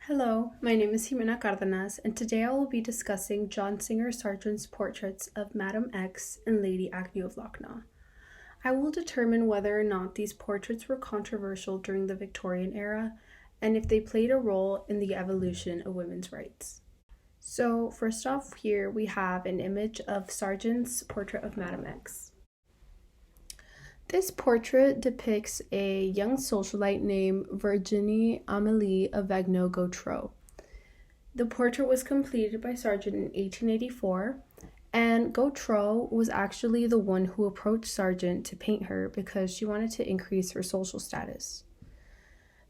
Hello, my name is Jimena Cardenas, and today I will be discussing John Singer Sargent's portraits of Madame X and Lady Agnew of Lochnaw. I will determine whether or not these portraits were controversial during the Victorian era and if they played a role in the evolution of women's rights. So, first off, here we have an image of Sargent's portrait of Madame X. This portrait depicts a young socialite named Virginie Amélie of Vaguenot-Gautreau. The portrait was completed by Sargent in 1884, and Gautreau was actually the one who approached Sargent to paint her because she wanted to increase her social status.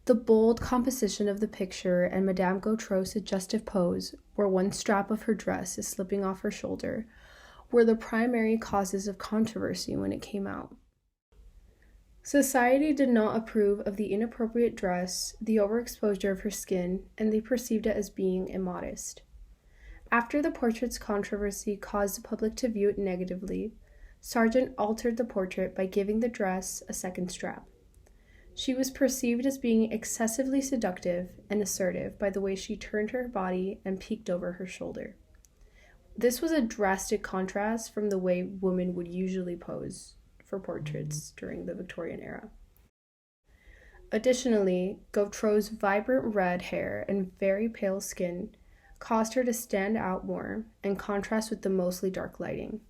The bold composition of the picture and Madame Gautreau's suggestive pose, where one strap of her dress is slipping off her shoulder, were the primary causes of controversy when it came out. Society did not approve of the inappropriate dress, the overexposure of her skin, and they perceived it as being immodest. After the portrait's controversy caused the public to view it negatively, Sargent altered the portrait by giving the dress a second strap. She was perceived as being excessively seductive and assertive by the way she turned her body and peeked over her shoulder. This was a drastic contrast from the way women would usually pose for portraits during the Victorian era. Additionally, Gautreau's vibrant red hair and very pale skin caused her to stand out more and contrast with the mostly dark lighting.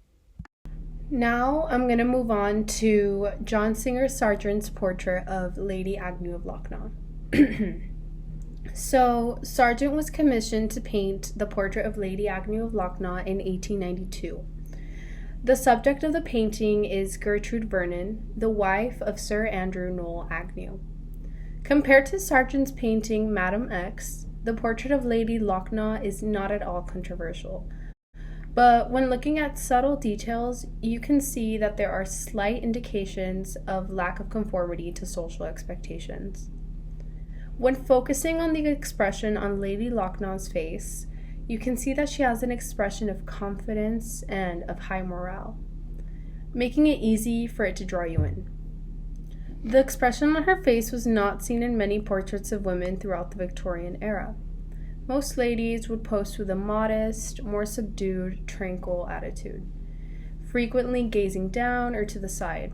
Now I'm going to move on to John Singer Sargent's portrait of Lady Agnew of Lochnaw. So, Sargent was commissioned to paint the portrait of Lady Agnew of Lochnaw in 1892. The subject of the painting is Gertrude Vernon, the wife of Sir Andrew Noel Agnew. Compared to Sargent's painting Madame X, the portrait of Lady Lochnaw is not at all controversial. But when looking at subtle details, you can see that there are slight indications of lack of conformity to social expectations. When focusing on the expression on Lady Lochnaw's face, you can see that she has an expression of confidence and of high morale, making it easy for it to draw you in. The expression on her face was not seen in many portraits of women throughout the Victorian era. Most ladies would pose with a modest, more subdued, tranquil attitude, frequently gazing down or to the side.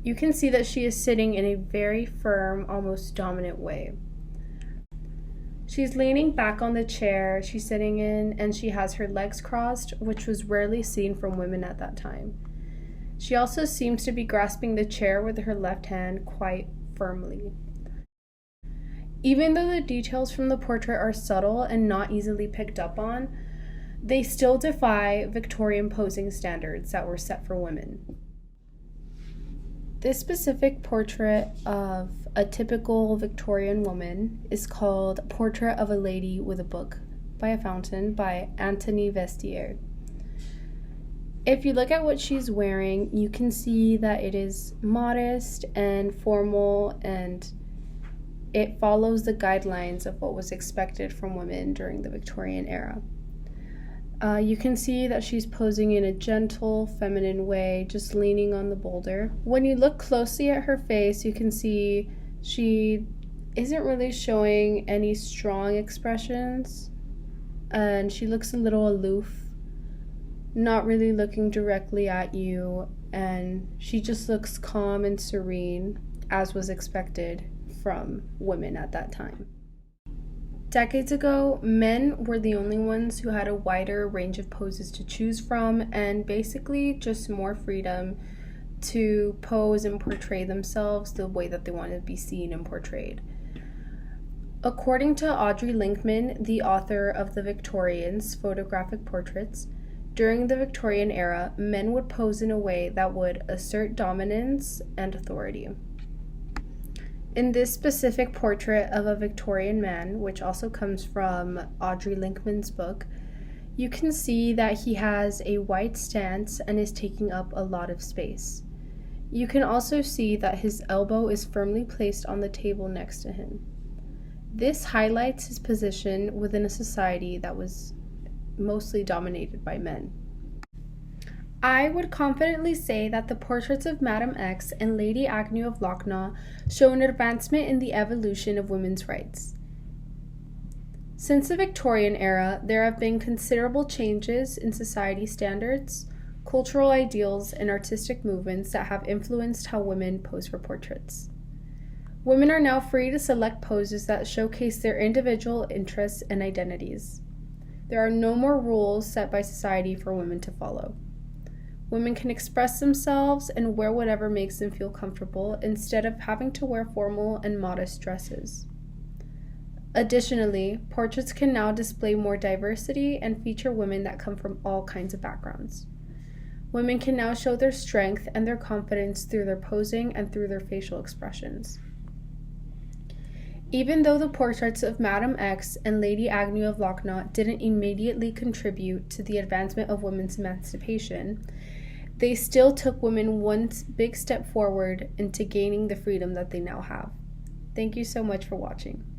You can see that she is sitting in a very firm, almost dominant way. She's leaning back on the chair she's sitting in, and she has her legs crossed, which was rarely seen from women at that time. She also seems to be grasping the chair with her left hand quite firmly. Even though the details from the portrait are subtle and not easily picked up on, they still defy Victorian posing standards that were set for women. This specific portrait of a typical Victorian woman is called Portrait of a Lady with a Book by a Fountain by Antonie Vestiaire. If you look at what she's wearing, you can see that it is modest and formal, and it follows the guidelines of what was expected from women during the Victorian era. You can see that she's posing in a gentle, feminine way, just leaning on the boulder. When you look closely at her face, you can see she isn't really showing any strong expressions, and she looks a little aloof, not really looking directly at you, and she just looks calm and serene, as was expected from women at that time. Decades ago, men were the only ones who had a wider range of poses to choose from, and basically just more freedom to pose and portray themselves the way that they wanted to be seen and portrayed. According to Audrey Linkman, the author of The Victorians, Photographic Portraits, during the Victorian era, men would pose in a way that would assert dominance and authority. In this specific portrait of a Victorian man, which also comes from Audrey Linkman's book, you can see that he has a white stance and is taking up a lot of space. You can also see that his elbow is firmly placed on the table next to him. This highlights his position within a society that was mostly dominated by men. I would confidently say that the portraits of Madame X and Lady Agnew of Lochnaw show an advancement in the evolution of women's rights. Since the Victorian era, there have been considerable changes in society standards, cultural ideals, and artistic movements that have influenced how women pose for portraits. Women are now free to select poses that showcase their individual interests and identities. There are no more rules set by society for women to follow. Women can express themselves and wear whatever makes them feel comfortable instead of having to wear formal and modest dresses. Additionally, portraits can now display more diversity and feature women that come from all kinds of backgrounds. Women can now show their strength and their confidence through their posing and through their facial expressions. Even though the portraits of Madame X and Lady Agnew of Locknott didn't immediately contribute to the advancement of women's emancipation, they still took women one big step forward into gaining the freedom that they now have. Thank you so much for watching.